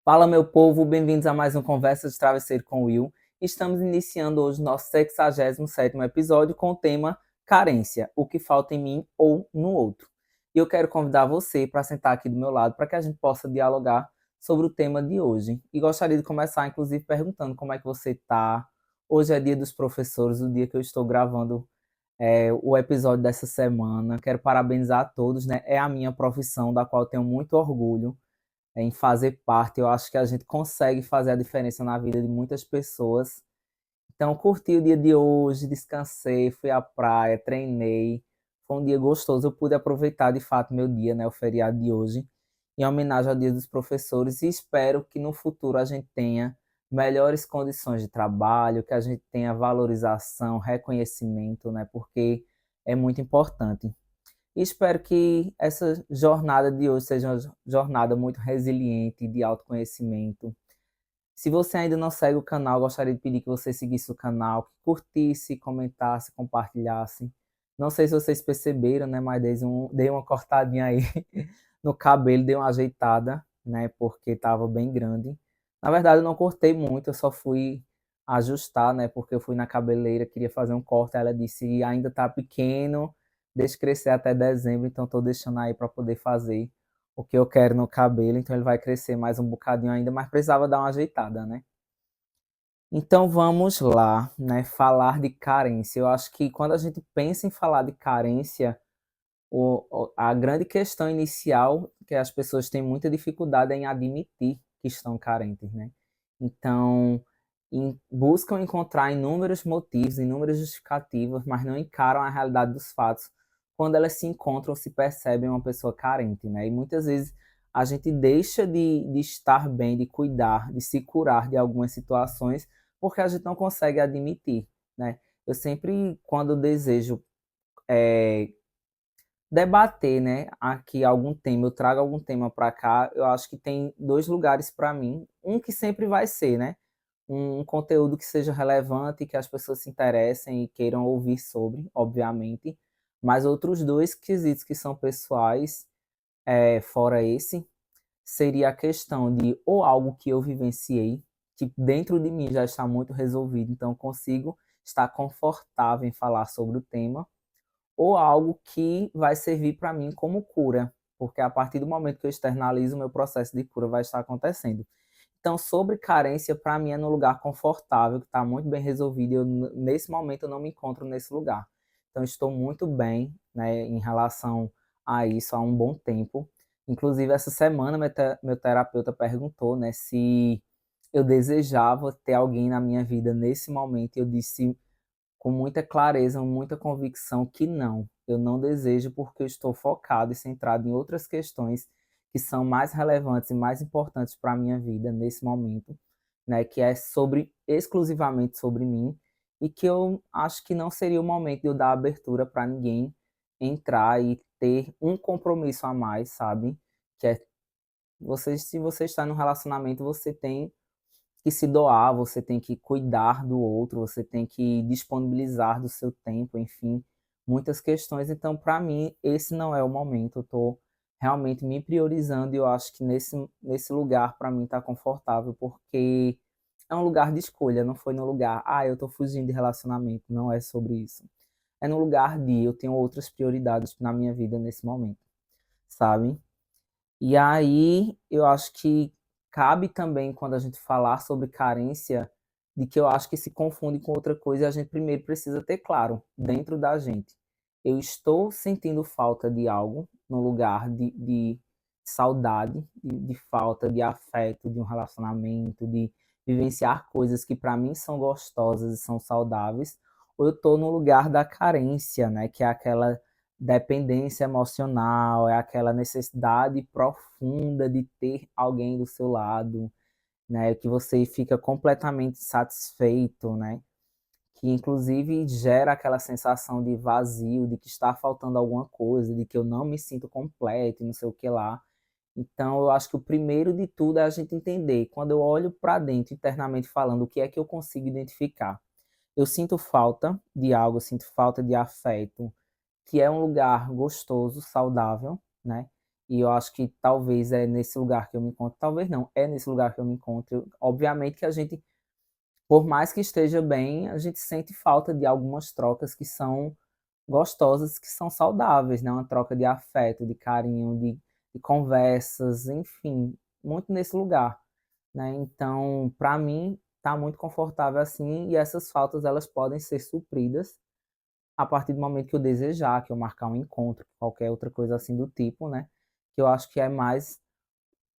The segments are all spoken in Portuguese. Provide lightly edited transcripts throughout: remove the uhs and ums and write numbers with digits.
Fala, meu povo, bem-vindos a mais um Conversa de Travesseiro com o Will. Estamos iniciando hoje o nosso 67º episódio com o tema Carência, o que falta em mim ou no outro. E eu quero convidar você para sentar aqui do meu lado para que a gente possa dialogar sobre o tema de hoje. E gostaria de começar, inclusive, perguntando como é que você está. Hoje é dia dos professores, o dia que eu estou gravando o episódio dessa semana. Quero parabenizar a todos, né? É a minha profissão, da qual eu tenho muito orgulho em fazer parte. Eu acho que a gente consegue fazer a diferença na vida de muitas pessoas. Então, curti o dia de hoje, descansei, fui à praia, treinei. Foi um dia gostoso. Eu pude aproveitar de fato meu dia, né, o feriado de hoje, em homenagem ao Dia dos Professores. E espero que no futuro a gente tenha melhores condições de trabalho, que a gente tenha valorização, reconhecimento, né, porque é muito importante. E espero que essa jornada de hoje seja uma jornada muito resiliente, de autoconhecimento. Se você ainda não segue o canal, gostaria de pedir que você seguisse o canal, que curtisse, comentasse, compartilhasse. Não sei se vocês perceberam, né, mas dei uma cortadinha aí no cabelo, dei uma ajeitada, né, porque estava bem grande. Na verdade, eu não cortei muito, eu só fui ajustar, né, porque eu fui na cabeleireira, queria fazer um corte, ela disse, ainda tá pequeno, deixa crescer até dezembro, então estou deixando aí para poder fazer o que eu quero no cabelo, então ele vai crescer mais um bocadinho ainda, mas precisava dar uma ajeitada, né? Então vamos lá, né? Falar de carência. Eu acho que quando a gente pensa em falar de carência, a grande questão inicial que as pessoas têm muita dificuldade é em admitir que estão carentes, né? Então, buscam encontrar inúmeros motivos, inúmeras justificativas, mas não encaram a realidade dos fatos quando elas se encontram, se percebem uma pessoa carente, né? E muitas vezes a gente deixa de estar bem, de cuidar, de se curar de algumas situações, porque a gente não consegue admitir, né? Eu sempre, quando desejo é, debater, né, aqui algum tema, eu trago algum tema para cá, eu acho que tem dois lugares para mim, um que sempre vai ser, né, um conteúdo que seja relevante, que as pessoas se interessem e queiram ouvir sobre, obviamente, mas outros dois quesitos que são pessoais, fora esse, seria a questão de ou algo que eu vivenciei, que dentro de mim já está muito resolvido, então consigo estar confortável em falar sobre o tema, ou algo que vai servir para mim como cura, porque a partir do momento que eu externalizo, o meu processo de cura vai estar acontecendo. Então, sobre carência, para mim é no lugar confortável, que está muito bem resolvido, e nesse momento eu não me encontro nesse lugar. Então, estou muito bem, né, em relação a isso há um bom tempo. Inclusive, essa semana, meu terapeuta perguntou, né, se eu desejava ter alguém na minha vida nesse momento, e eu disse com muita clareza, muita convicção que não, eu não desejo porque eu estou focado e centrado em outras questões que são mais relevantes e mais importantes para a minha vida nesse momento, né, que é sobre exclusivamente sobre mim e que eu acho que não seria o momento de eu dar abertura para ninguém entrar e ter um compromisso a mais, sabe? Que é você, se você está num relacionamento, você tem que se doar, você tem que cuidar do outro, você tem que disponibilizar do seu tempo, enfim, muitas questões. Então, para mim, esse não é o momento. Eu estou realmente me priorizando e eu acho que nesse lugar, para mim, está confortável, porque é um lugar de escolha, não foi no lugar, eu estou fugindo de relacionamento. Não é sobre isso. É no lugar de eu tenho outras prioridades na minha vida nesse momento, sabe? E aí, eu acho que cabe também, quando a gente falar sobre carência, de que eu acho que se confunde com outra coisa, e a gente primeiro precisa ter claro, dentro da gente. Eu estou sentindo falta de algo, no lugar de saudade, de falta de afeto, de um relacionamento, de vivenciar coisas que para mim são gostosas e são saudáveis, ou eu estou no lugar da carência, né, que é aquela dependência emocional, é aquela necessidade profunda de ter alguém do seu lado, né, que você fica completamente satisfeito, né, que inclusive gera aquela sensação de vazio, de que está faltando alguma coisa, de que eu não me sinto completo, e não sei o que lá. Então, eu acho que o primeiro de tudo é a gente entender, quando eu olho para dentro, internamente falando, o que é que eu consigo identificar. Eu sinto falta de algo, eu sinto falta de afeto, que é um lugar gostoso, saudável, né? E eu acho que talvez é nesse lugar que eu me encontro, talvez não, é nesse lugar que eu me encontro. Obviamente que a gente, por mais que esteja bem, a gente sente falta de algumas trocas que são gostosas, que são saudáveis, né? Uma troca de afeto, de carinho, de conversas, enfim, muito nesse lugar, né? Então, para mim, tá muito confortável assim, e essas faltas elas podem ser supridas a partir do momento que eu desejar, que eu marcar um encontro, qualquer outra coisa assim do tipo, né? Que eu acho que é mais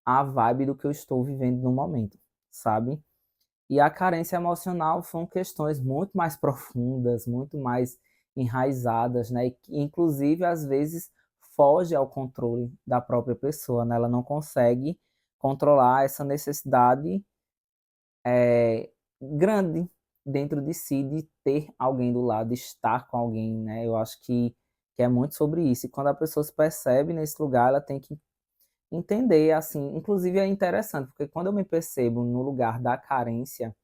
a vibe do que eu estou vivendo no momento, sabe? E a carência emocional são questões muito mais profundas, muito mais enraizadas, né? E que, inclusive, às vezes, foge ao controle da própria pessoa, né? Ela não consegue controlar essa necessidade grande dentro de si de ter alguém do lado, de estar com alguém, né? Eu acho que é muito sobre isso. E quando a pessoa se percebe nesse lugar, ela tem que entender, assim, inclusive é interessante, porque quando eu me percebo no lugar da carência,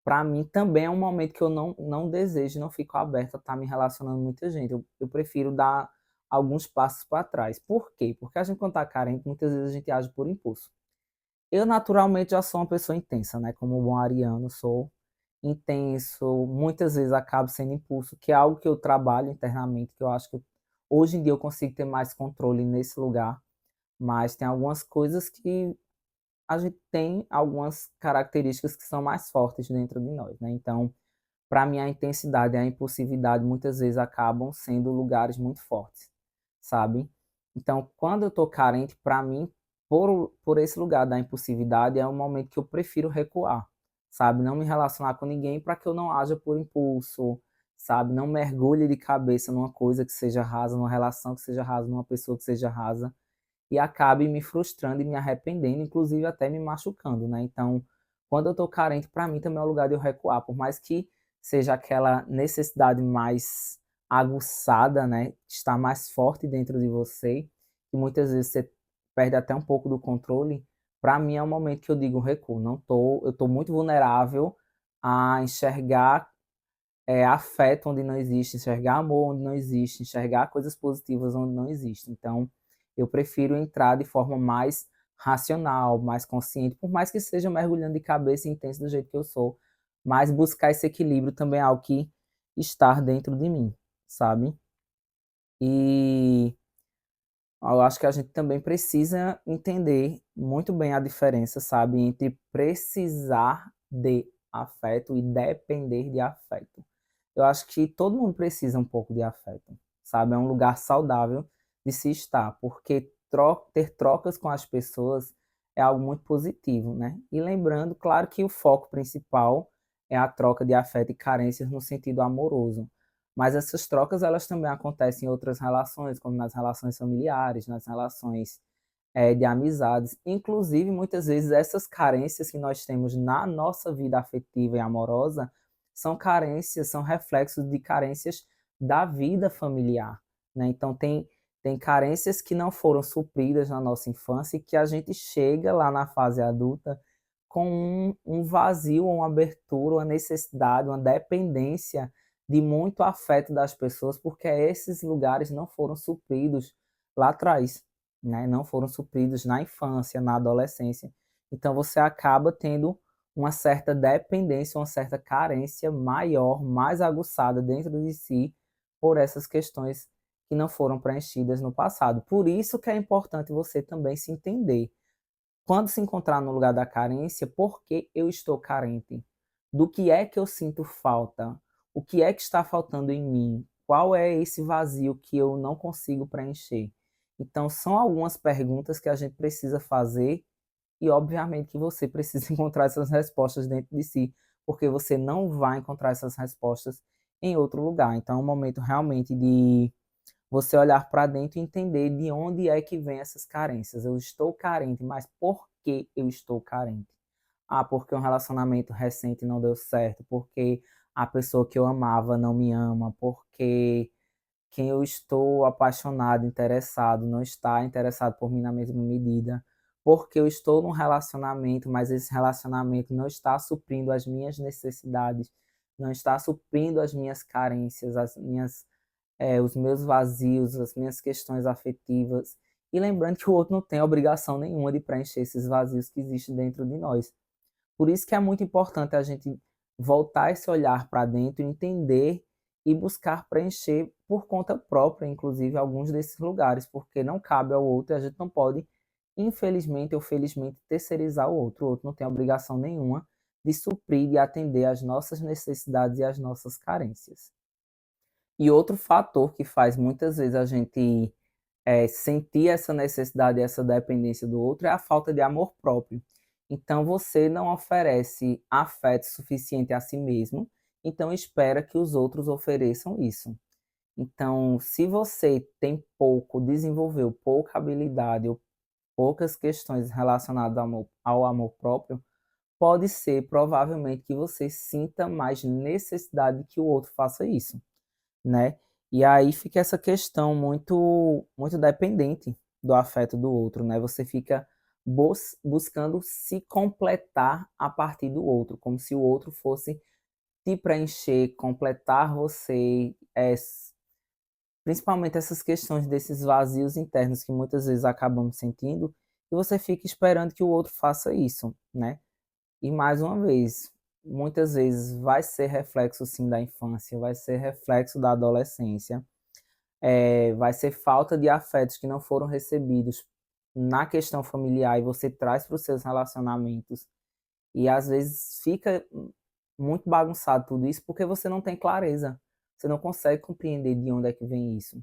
para mim também é um momento que eu não desejo, não fico aberto a estar me relacionando com muita gente. Eu prefiro dar alguns passos para trás. Por quê? Porque a gente, quando está carente, muitas vezes a gente age por impulso. Eu, naturalmente, já sou uma pessoa intensa, né? Como um bom ariano, sou intenso, muitas vezes acabo sendo impulso, que é algo que eu trabalho internamente, que eu acho que hoje em dia eu consigo ter mais controle nesse lugar, mas tem algumas coisas que a gente tem algumas características que são mais fortes dentro de nós, né? Então, para mim, a intensidade e a impulsividade muitas vezes acabam sendo lugares muito fortes, sabe? Então, quando eu estou carente, para mim, por esse lugar da impulsividade, é um momento que eu prefiro recuar, sabe? Não me relacionar com ninguém para que eu não haja por impulso, sabe? Não mergulhe de cabeça numa coisa que seja rasa, numa relação que seja rasa, numa pessoa que seja rasa, e acabe me frustrando e me arrependendo, inclusive até me machucando, né? Então, quando eu tô carente, para mim também é o lugar de eu recuar, por mais que seja aquela necessidade mais aguçada, né? Está mais forte dentro de você, e muitas vezes você perde até um pouco do controle. Para mim é o momento que eu digo recuo. Não tô, eu tô muito vulnerável a enxergar afeto onde não existe, enxergar amor onde não existe, enxergar coisas positivas onde não existe. Então, eu prefiro entrar de forma mais racional, mais consciente, por mais que seja mergulhando de cabeça intenso do jeito que eu sou, mas buscar esse equilíbrio também é algo que está dentro de mim, sabe? E eu acho que a gente também precisa entender muito bem a diferença, sabe, entre precisar de afeto e depender de afeto. Eu acho que todo mundo precisa um pouco de afeto, sabe? É um lugar saudável de se estar, porque ter trocas com as pessoas é algo muito positivo, né? E lembrando, claro, que o foco principal é a troca de afeto e carências no sentido amoroso. Mas essas trocas, elas também acontecem em outras relações, como nas relações familiares, nas relações de amizades. Inclusive, muitas vezes, essas carências que nós temos na nossa vida afetiva e amorosa são carências, são reflexos de carências da vida familiar, né? Então, tem carências que não foram supridas na nossa infância e que a gente chega lá na fase adulta com um vazio, uma abertura, uma necessidade, uma dependência de muito afeto das pessoas, porque esses lugares não foram supridos lá atrás, né? Não foram supridos na infância, na adolescência. Então você acaba tendo uma certa dependência, uma certa carência maior, mais aguçada dentro de si por essas questões que não foram preenchidas no passado. Por isso que é importante você também se entender. Quando se encontrar no lugar da carência, por que eu estou carente? Do que é que eu sinto falta? O que é que está faltando em mim? Qual é esse vazio que eu não consigo preencher? Então, são algumas perguntas que a gente precisa fazer e, obviamente, que você precisa encontrar essas respostas dentro de si, porque você não vai encontrar essas respostas em outro lugar. Então, é um momento realmente de você olhar para dentro e entender de onde é que vem essas carências. Eu estou carente, mas por que eu estou carente? Ah, porque um relacionamento recente não deu certo, porque a pessoa que eu amava não me ama, porque quem eu estou apaixonado, interessado, não está interessado por mim na mesma medida, porque eu estou num relacionamento, mas esse relacionamento não está suprindo as minhas necessidades, não está suprindo as minhas carências, os meus vazios, as minhas questões afetivas. e lembrando que o outro não tem obrigação nenhuma de preencher esses vazios que existem dentro de nós. Por isso que é muito importante a gente voltar esse olhar para dentro, entender e buscar preencher por conta própria, inclusive, alguns desses lugares, porque não cabe ao outro e a gente não pode, infelizmente ou felizmente, terceirizar o outro. O outro não tem obrigação nenhuma de suprir e atender às nossas necessidades e às nossas carências. E outro fator que faz muitas vezes a gente sentir essa necessidade e essa dependência do outro é a falta de amor próprio. Então você não oferece afeto suficiente a si mesmo, então espera que os outros ofereçam isso. Então, se você tem pouco, desenvolveu pouca habilidade ou poucas questões relacionadas ao amor próprio, pode ser provavelmente que você sinta mais necessidade que o outro faça isso, né? E aí fica essa questão muito dependente do afeto do outro, né? Você fica buscando se completar a partir do outro, como se o outro fosse te preencher, completar você, principalmente essas questões desses vazios internos que muitas vezes acabamos sentindo, e você fica esperando que o outro faça isso, né? E mais uma vez, muitas vezes vai ser reflexo sim da infância, vai ser reflexo da adolescência, vai ser falta de afetos que não foram recebidos na questão familiar e você traz para os seus relacionamentos. E às vezes fica muito bagunçado tudo isso porque você não tem clareza. Você não consegue compreender de onde é que vem isso.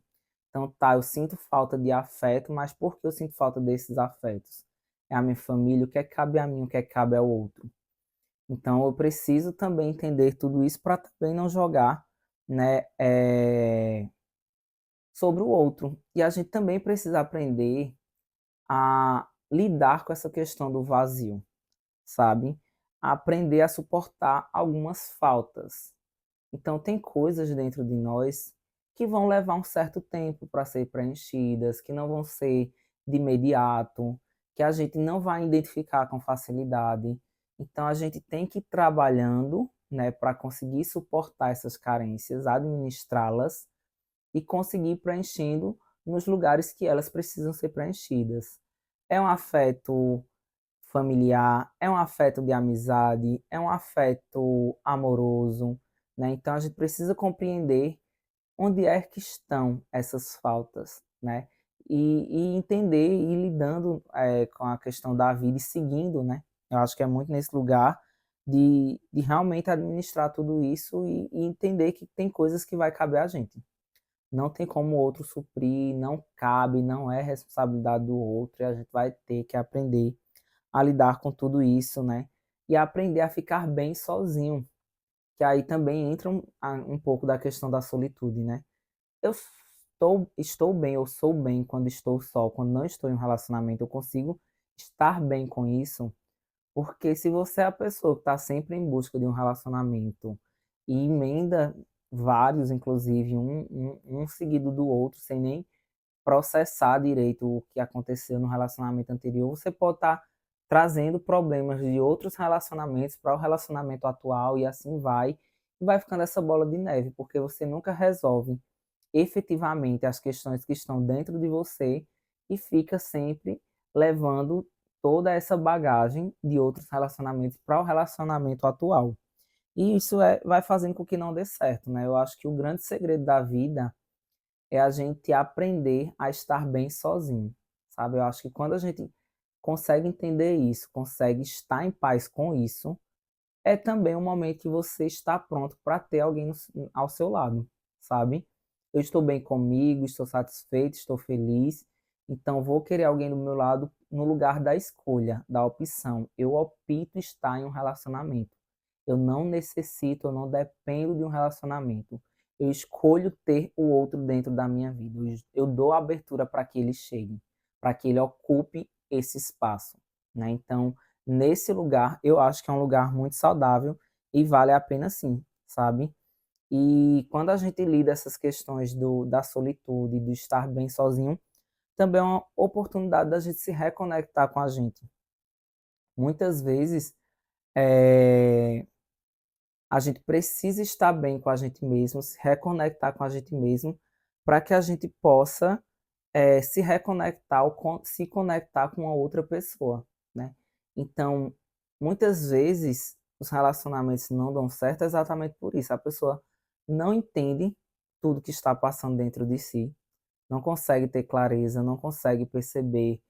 Então, tá, eu sinto falta de afeto, mas por que eu sinto falta desses afetos? É a minha família, o que é que cabe a mim, o que é que cabe ao outro? Então, eu preciso também entender tudo isso para também não jogar, né, sobre o outro. E a gente também precisa aprender a lidar com essa questão do vazio, sabe? A aprender a suportar algumas faltas. Então, tem coisas dentro de nós que vão levar um certo tempo para ser preenchidas, que não vão ser de imediato, que a gente não vai identificar com facilidade. Então, a gente tem que ir trabalhando, né, para conseguir suportar essas carências, administrá-las e conseguir ir preenchendo nos lugares que elas precisam ser preenchidas. É um afeto familiar, é um afeto de amizade, é um afeto amoroso, né? Então a gente precisa compreender onde é que estão essas faltas, né? E entender e ir lidando com a questão da vida e seguindo, né? Eu acho que é muito nesse lugar de realmente administrar tudo isso e entender que tem coisas que vai caber a gente. Não tem como o outro suprir, não cabe, não é responsabilidade do outro, e a gente vai ter que aprender a lidar com tudo isso, né? E aprender a ficar bem sozinho, que aí também entra um pouco da questão da solitude, né? Eu estou bem, eu sou bem quando estou só, quando não estou em um relacionamento, eu consigo estar bem com isso, porque se você é a pessoa que está sempre em busca de um relacionamento e emenda vários, inclusive, um seguido do outro, sem nem processar direito o que aconteceu no relacionamento anterior, você pode estar trazendo problemas de outros relacionamentos para o relacionamento atual e assim vai, e vai ficando essa bola de neve, porque você nunca resolve efetivamente as questões que estão dentro de você e fica sempre levando toda essa bagagem de outros relacionamentos para o relacionamento atual. E isso vai fazendo com que não dê certo, né? Eu acho que o grande segredo da vida é a gente aprender a estar bem sozinho, sabe? Eu acho que quando a gente consegue entender isso, consegue estar em paz com isso, é também um momento que você está pronto para ter alguém ao seu lado, sabe? Eu estou bem comigo, estou satisfeito, estou feliz, então vou querer alguém do meu lado no lugar da escolha, da opção. Eu opto estar em um relacionamento. Eu não necessito, eu não dependo de um relacionamento. Eu escolho ter o outro dentro da minha vida. Eu dou abertura para que ele chegue, para que ele ocupe esse espaço, né? Então, nesse lugar, eu acho que é um lugar muito saudável e vale a pena sim, sabe? E quando a gente lida essas questões da solitude, do estar bem sozinho, também é uma oportunidade da gente se reconectar com a gente. Muitas vezes, é, a gente precisa estar bem com a gente mesmo, se reconectar com a gente mesmo, para que a gente possa se reconectar ou se conectar com a outra pessoa, né? Então, muitas vezes os relacionamentos não dão certo exatamente por isso. A pessoa não entende tudo que está passando dentro de si, não consegue ter clareza, não consegue perceber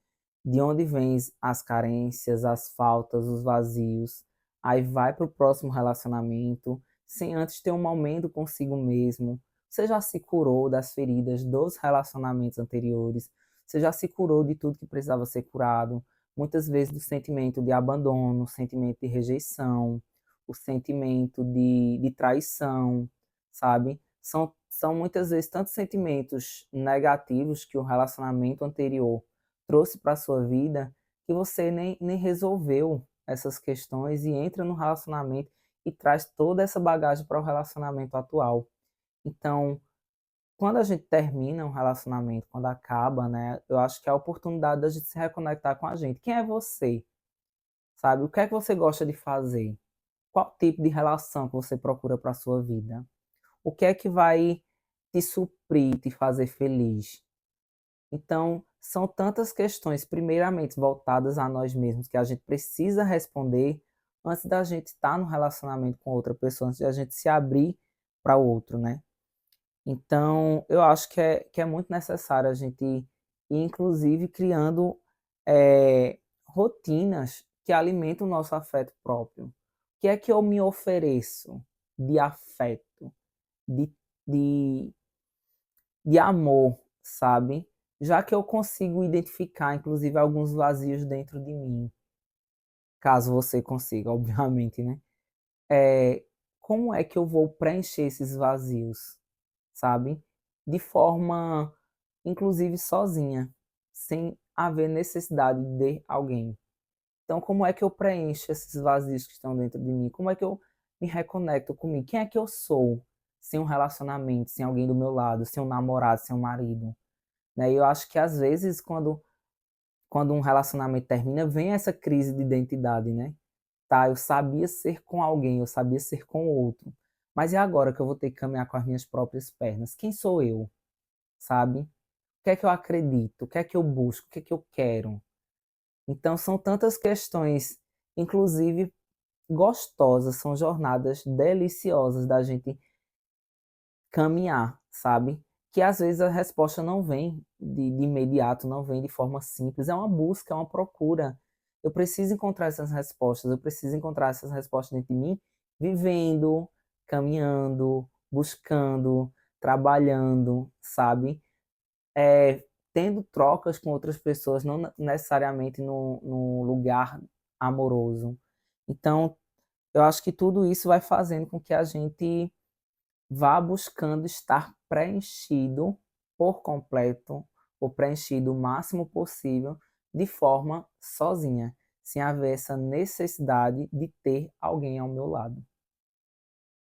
de onde vêm as carências, as faltas, os vazios. Aí vai para o próximo relacionamento, sem antes ter um momento consigo mesmo. Você já se curou das feridas dos relacionamentos anteriores, você já se curou de tudo que precisava ser curado, muitas vezes do sentimento de abandono, o sentimento de rejeição, o sentimento de traição, sabe? São muitas vezes tantos sentimentos negativos que o relacionamento anterior trouxe para a sua vida que você nem resolveu essas questões e entra no relacionamento e traz toda essa bagagem para o relacionamento atual. Então, quando a gente termina um relacionamento, quando acaba, né, eu acho que é a oportunidade da gente se reconectar com a gente. Quem é você? Sabe? O que é que você gosta de fazer? Qual tipo de relação que você procura para a sua vida? O que é que vai te suprir, te fazer feliz? Então, são tantas questões, primeiramente voltadas a nós mesmos, que a gente precisa responder antes da gente estar no relacionamento com outra pessoa, antes da gente se abrir para o outro, né? Então, eu acho que é muito necessário a gente ir, inclusive, criando rotinas que alimentam o nosso afeto próprio. O que é que eu me ofereço de afeto, de, de, de amor, sabe? Já que eu consigo identificar, inclusive, alguns vazios dentro de mim, caso você consiga, obviamente, né? É, como é que eu vou preencher esses vazios, sabe? De forma, inclusive, sozinha, sem haver necessidade de alguém. Então, como é que eu preencho esses vazios que estão dentro de mim? Como é que eu me reconecto comigo? Quem é que eu sou sem um relacionamento, sem alguém do meu lado, sem um namorado, sem um marido? Né? E eu acho que às vezes, quando um relacionamento termina, vem essa crise de identidade, né? Tá, eu sabia ser com alguém, eu sabia ser com outro. Mas e agora que eu vou ter que caminhar com as minhas próprias pernas? Quem sou eu? Sabe? O que é que eu acredito? O que é que eu busco? O que é que eu quero? Então são tantas questões, inclusive gostosas, são jornadas deliciosas da gente caminhar, sabe? Que às vezes a resposta não vem de imediato, não vem de forma simples, é uma busca, é uma procura. Eu preciso encontrar essas respostas, eu preciso encontrar essas respostas dentro de mim, vivendo, caminhando, buscando, trabalhando, sabe? Tendo trocas com outras pessoas, não necessariamente no lugar amoroso. Então, eu acho que tudo isso vai fazendo com que a gente vá buscando estar preenchido por completo, ou preenchido o máximo possível, de forma sozinha, sem haver essa necessidade de ter alguém ao meu lado.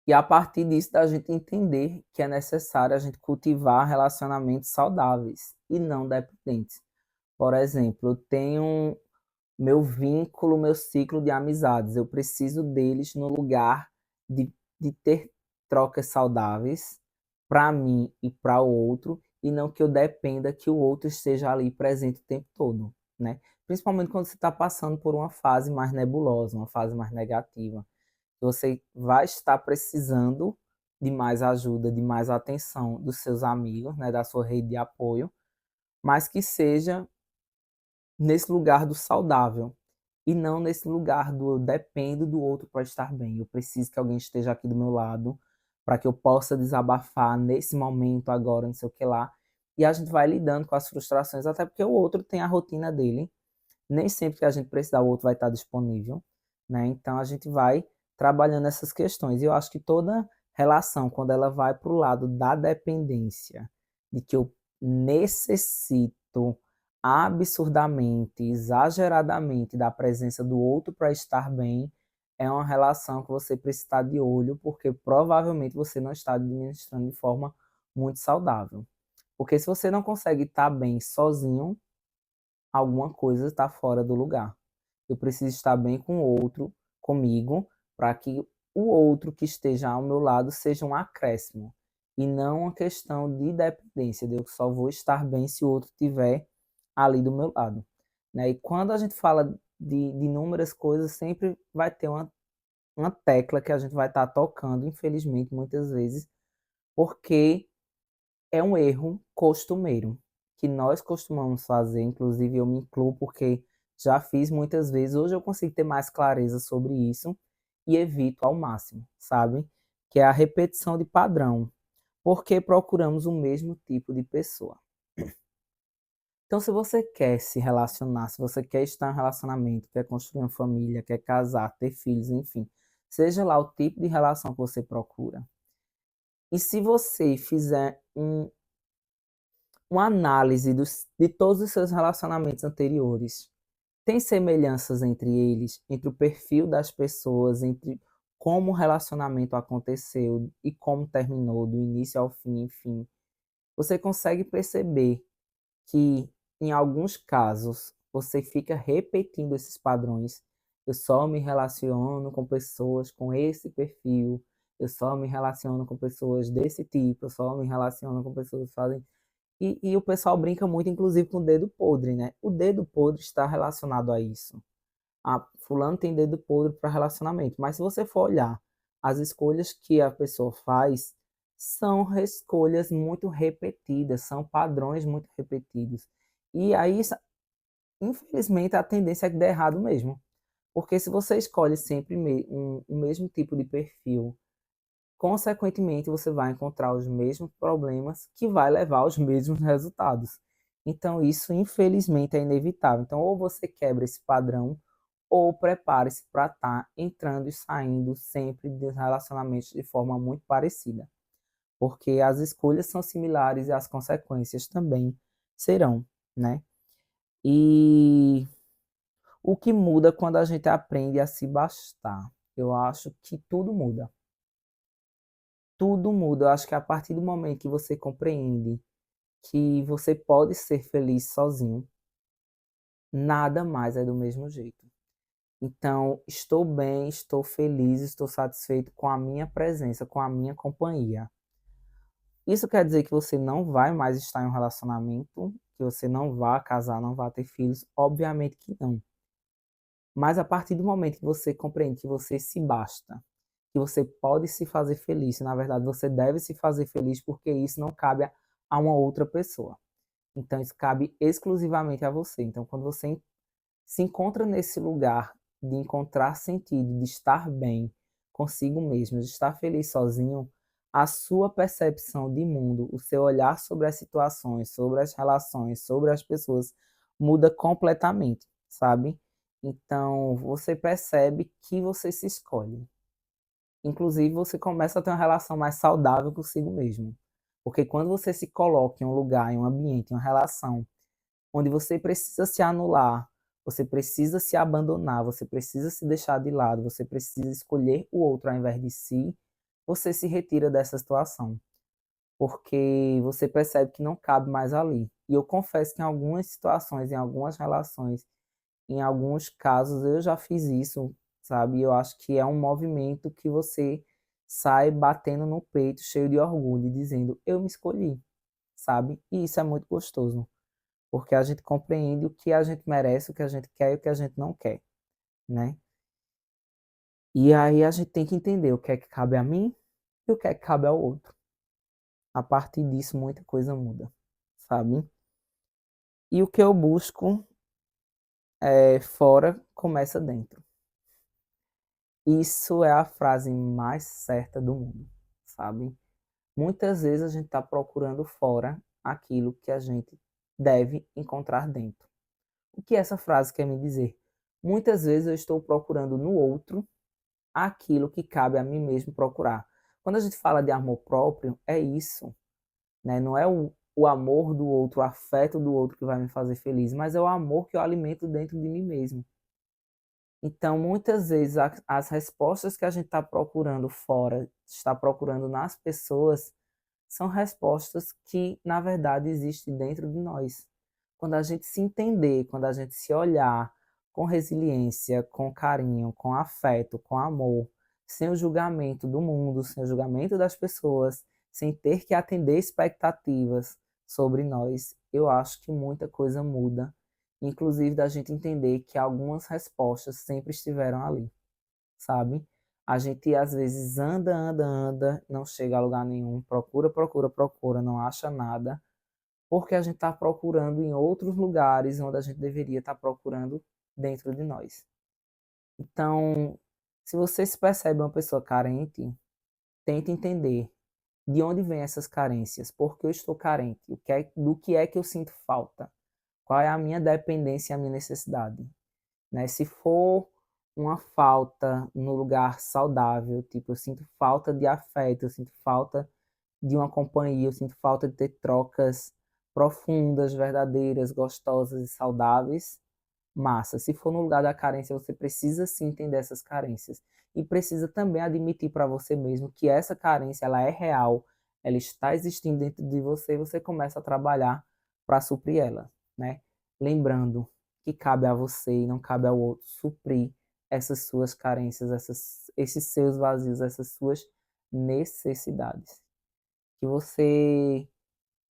E a partir disso, da gente entender que é necessário a gente cultivar relacionamentos saudáveis e não dependentes. Por exemplo, eu tenho meu vínculo, meu ciclo de amizades. Eu preciso deles no lugar de ter trocas saudáveis para mim e para o outro, e não que eu dependa que o outro esteja ali presente o tempo todo, né? Principalmente quando você está passando por uma fase mais nebulosa, uma fase mais negativa. Você vai estar precisando de mais ajuda, de mais atenção dos seus amigos, né, da sua rede de apoio, mas que seja nesse lugar do saudável e não nesse lugar do eu dependo do outro para estar bem. Eu preciso que alguém esteja aqui do meu lado para que eu possa desabafar nesse momento agora, não sei o que lá. E a gente vai lidando com as frustrações, até porque o outro tem a rotina dele. Nem sempre que a gente precisar, o outro vai estar disponível, né? Então a gente vai trabalhando essas questões. E eu acho que toda relação, quando ela vai para o lado da dependência, de que eu necessito absurdamente, exageradamente da presença do outro para estar bem, é uma relação que você precisa estar de olho, porque provavelmente você não está administrando de forma muito saudável. Porque se você não consegue estar bem sozinho, alguma coisa está fora do lugar. Eu preciso estar bem com o outro, comigo, para que o outro que esteja ao meu lado seja um acréscimo e não uma questão de dependência, de eu só vou estar bem se o outro estiver ali do meu lado, né? E quando a gente fala de inúmeras coisas, sempre vai ter uma tecla que a gente vai estar tocando, infelizmente, muitas vezes, porque é um erro costumeiro que nós costumamos fazer, inclusive eu me incluo porque já fiz muitas vezes. Hoje eu consigo ter mais clareza sobre isso e evito ao máximo, sabe? Que é a repetição de padrão, porque procuramos o mesmo tipo de pessoa. Então, se você quer se relacionar, se você quer estar em um relacionamento, quer construir uma família, quer casar, ter filhos, enfim, seja lá o tipo de relação que você procura. E se você fizer uma análise de todos os seus relacionamentos anteriores, tem semelhanças entre eles, entre o perfil das pessoas, entre como o relacionamento aconteceu e como terminou, do início ao fim, enfim. Você consegue perceber que, em alguns casos, você fica repetindo esses padrões. Eu só me relaciono com pessoas com esse perfil, eu só me relaciono com pessoas desse tipo, eu só me relaciono com pessoas que fazem. E o pessoal brinca muito, inclusive, com o dedo podre, né? O dedo podre está relacionado a isso. Ah, fulano tem dedo podre para relacionamento. Mas se você for olhar, as escolhas que a pessoa faz são escolhas muito repetidas, são padrões muito repetidos. E aí, infelizmente, a tendência é que dê errado mesmo. Porque se você escolhe sempre o mesmo tipo de perfil, consequentemente, você vai encontrar os mesmos problemas que vai levar aos mesmos resultados. Então, isso, infelizmente, é inevitável. Então, ou você quebra esse padrão, ou prepare-se para estar entrando e saindo sempre de relacionamentos de forma muito parecida. Porque as escolhas são similares e as consequências também serão, né? E o que muda quando a gente aprende a se bastar? Eu acho que tudo muda. Tudo muda. Eu acho que a partir do momento que você compreende que você pode ser feliz sozinho, nada mais é do mesmo jeito. Então, estou bem, estou feliz, estou satisfeito com a minha presença, com a minha companhia. Isso quer dizer que você não vai mais estar em um relacionamento, que você não vai casar, não vai ter filhos? Obviamente que não. Mas a partir do momento que você compreende que você se basta, que você pode se fazer feliz, na verdade você deve se fazer feliz porque isso não cabe a uma outra pessoa. Então isso cabe exclusivamente a você. Então quando você se encontra nesse lugar de encontrar sentido, de estar bem consigo mesmo, de estar feliz sozinho, a sua percepção de mundo, o seu olhar sobre as situações, sobre as relações, sobre as pessoas muda completamente, sabe? Então, você percebe que você se escolhe. Inclusive, você começa a ter uma relação mais saudável consigo mesmo. Porque quando você se coloca em um lugar, em um ambiente, em uma relação, onde você precisa se anular, você precisa se abandonar, você precisa se deixar de lado, você precisa escolher o outro ao invés de si, você se retira dessa situação, porque você percebe que não cabe mais ali. E eu confesso que em algumas situações, em algumas relações, em alguns casos eu já fiz isso, sabe? Eu acho que é um movimento que você sai batendo no peito, cheio de orgulho, e dizendo, eu me escolhi, sabe? E isso é muito gostoso porque a gente compreende o que a gente merece, o que a gente quer e o que a gente não quer, né? E aí a gente tem que entender o que é que cabe a mim e o que é que cabe ao outro. A partir disso, muita coisa muda, sabe? E o que eu busco fora começa dentro. Isso é a frase mais certa do mundo, sabe? Muitas vezes a gente está procurando fora aquilo que a gente deve encontrar dentro. O que essa frase quer me dizer? Muitas vezes eu estou procurando no outro aquilo que cabe a mim mesmo procurar. Quando a gente fala de amor próprio, é isso, né? Não é o amor do outro, o afeto do outro que vai me fazer feliz, mas é o amor que eu alimento dentro de mim mesmo. Então, muitas vezes, as respostas que a gente está procurando fora, está procurando nas pessoas, são respostas que, na verdade, existem dentro de nós. Quando a gente se entender, quando a gente se olhar com resiliência, com carinho, com afeto, com amor, sem o julgamento do mundo, sem o julgamento das pessoas, sem ter que atender expectativas sobre nós, eu acho que muita coisa muda, inclusive da gente entender que algumas respostas sempre estiveram ali, sabe? A gente às vezes anda, anda, anda, não chega a lugar nenhum, procura, procura, procura, não acha nada, porque a gente está procurando em outros lugares onde a gente deveria estar procurando dentro de nós. Então, se você se percebe uma pessoa carente, tente entender de onde vêm essas carências, por que eu estou carente, do que é que eu sinto falta, qual é a minha dependência e a minha necessidade. Né? Se for uma falta no lugar saudável, tipo, eu sinto falta de afeto, eu sinto falta de uma companhia, eu sinto falta de ter trocas profundas, verdadeiras, gostosas e saudáveis, massa. Se for no lugar da carência, você precisa sim entender essas carências e precisa também admitir para você mesmo que essa carência ela é real, ela está existindo dentro de você e você começa a trabalhar para suprir ela, né? Lembrando que cabe a você e não cabe ao outro suprir essas suas carências, esses seus vazios, essas suas necessidades. Que você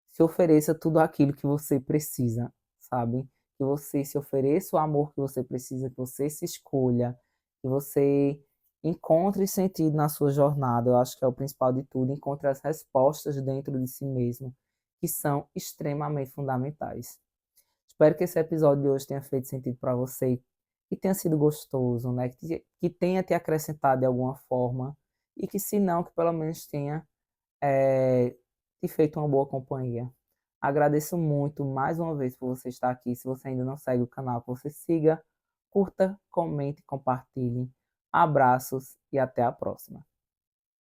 se ofereça tudo aquilo que você precisa, sabe? Que você se ofereça o amor que você precisa, que você se escolha, que você encontre sentido na sua jornada. Eu acho que é o principal de tudo, encontre as respostas dentro de si mesmo, que são extremamente fundamentais. Espero que esse episódio de hoje tenha feito sentido para você, que tenha sido gostoso, né? Que tenha te acrescentado de alguma forma e que, se não, que pelo menos tenha te feito uma boa companhia. Agradeço muito mais uma vez por você estar aqui. Se você ainda não segue o canal, que você siga, curta, comente, compartilhe. Abraços e até a próxima.